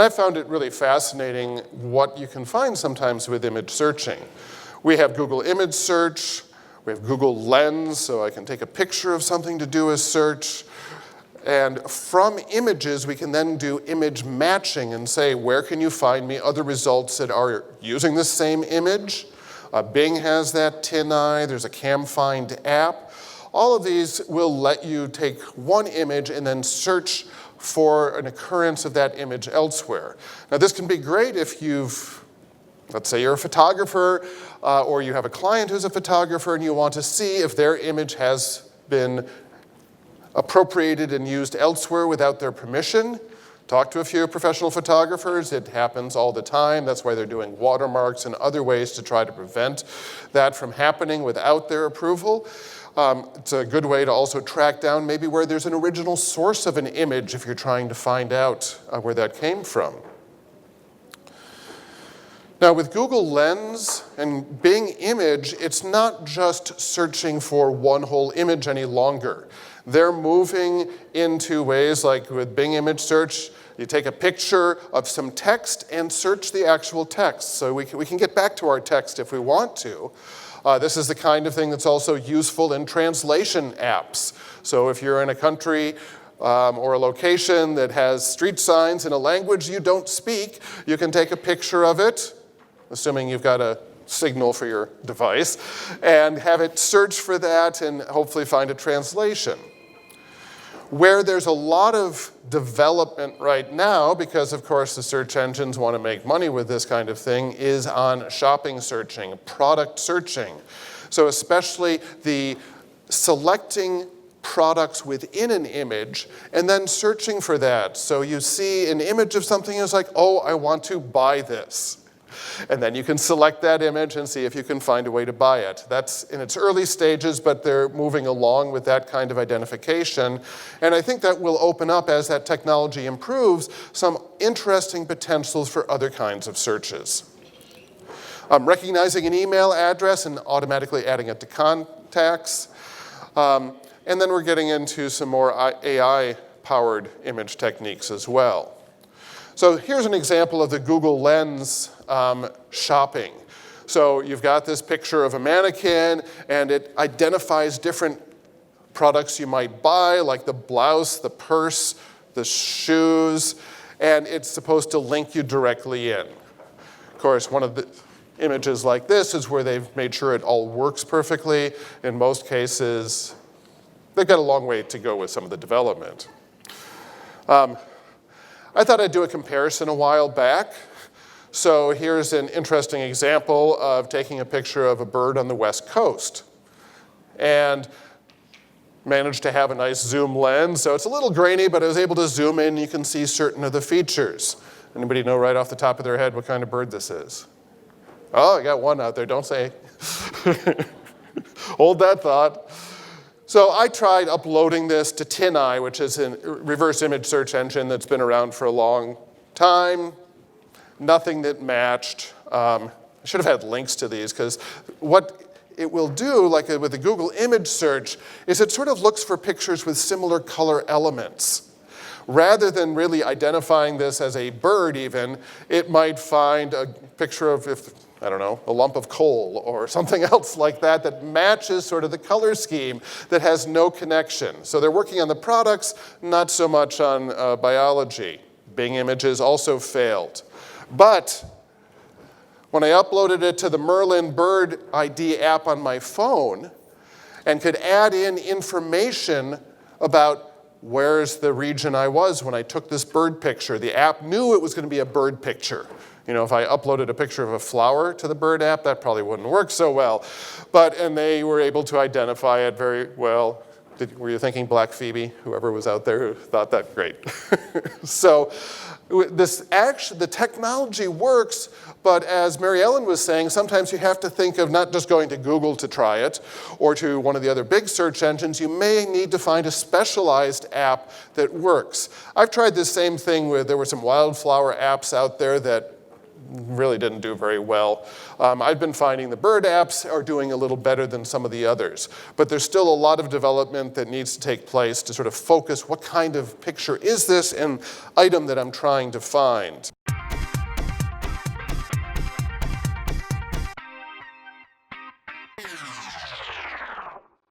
I found it really fascinating what you can find sometimes with image searching. We have Google Image Search, we have Google Lens, so I can take a picture of something to do a search. And from images, we can then do image matching and say, where can you find me other results that are using the same image? Bing has that, Tineye, there's a CamFind app. All of these will let you take one image and then search for an occurrence of that image elsewhere. Now this can be great if let's say you're a photographer or you have a client who's a photographer and you want to see if their image has been appropriated and used elsewhere without their permission. Talk to a few professional photographers. It happens all the time. That's why they're doing watermarks and other ways to try to prevent that from happening without their approval. It's a good way to also track down maybe where there's an original source of an image if you're trying to find out where that came from. Now with Google Lens and Bing Image, it's not just searching for one whole image any longer. They're moving into ways like with Bing Image Search, you take a picture of some text and search the actual text. So we can get back to our text if we want to. This is the kind of thing that's also useful in translation apps. So if you're in a country or a location that has street signs in a language you don't speak, you can take a picture of it, assuming you've got a signal for your device, and have it search for that and hopefully find a translation. Where there's a lot of development right now, because of course the search engines want to make money with this kind of thing, is on shopping searching, product searching. So especially the selecting products within an image and then searching for that. So you see an image of something and it's like, oh, I want to buy this. And then you can select that image and see if you can find a way to buy it. That's in its early stages, but they're moving along with that kind of identification. And I think that will open up, as that technology improves, some interesting potentials for other kinds of searches. Recognizing an email address and automatically adding it to contacts. And then we're getting into some more AI-powered image techniques as well. So here's an example of the Google Lens shopping. So you've got this picture of a mannequin, and it identifies different products you might buy, like the blouse, the purse, the shoes, and it's supposed to link you directly in. Of course, one of the images like this is where they've made sure it all works perfectly. In most cases, they've got a long way to go with some of the development. I thought I'd do a comparison a while back. So here's an interesting example of taking a picture of a bird on the West Coast. And managed to have a nice zoom lens. So it's a little grainy, but I was able to zoom in and you can see certain of the features. Anybody know right off the top of their head what kind of bird this is? Oh, I got one out there, don't say. Hold that thought. So I tried uploading this to Tineye, which is a reverse image search engine that's been around for a long time. Nothing that matched. I should have had links to these, because what it will do, like with the Google image search, is it sort of looks for pictures with similar color elements. Rather than really identifying this as a bird even, it might find a picture of, I don't know, a lump of coal or something else like that that matches sort of the color scheme that has no connection. So they're working on the products, not so much on biology. Bing Images also failed. But when I uploaded it to the Merlin Bird ID app on my phone and could add in information about where's the region I was when I took this bird picture, the app knew it was going to be a bird picture. You know, if I uploaded a picture of a flower to the bird app, that probably wouldn't work so well. And they were able to identify it very well. Were you thinking Black Phoebe? Whoever was out there who thought that, great. So the technology works, but as Mary Ellen was saying, sometimes you have to think of not just going to Google to try it or to one of the other big search engines. You may need to find a specialized app that works. I've tried this same thing there were some wildflower apps out there that really didn't do very well. I've been finding the bird apps are doing a little better than some of the others, but there's still a lot of development that needs to take place to sort of focus what kind of picture is this and item that I'm trying to find.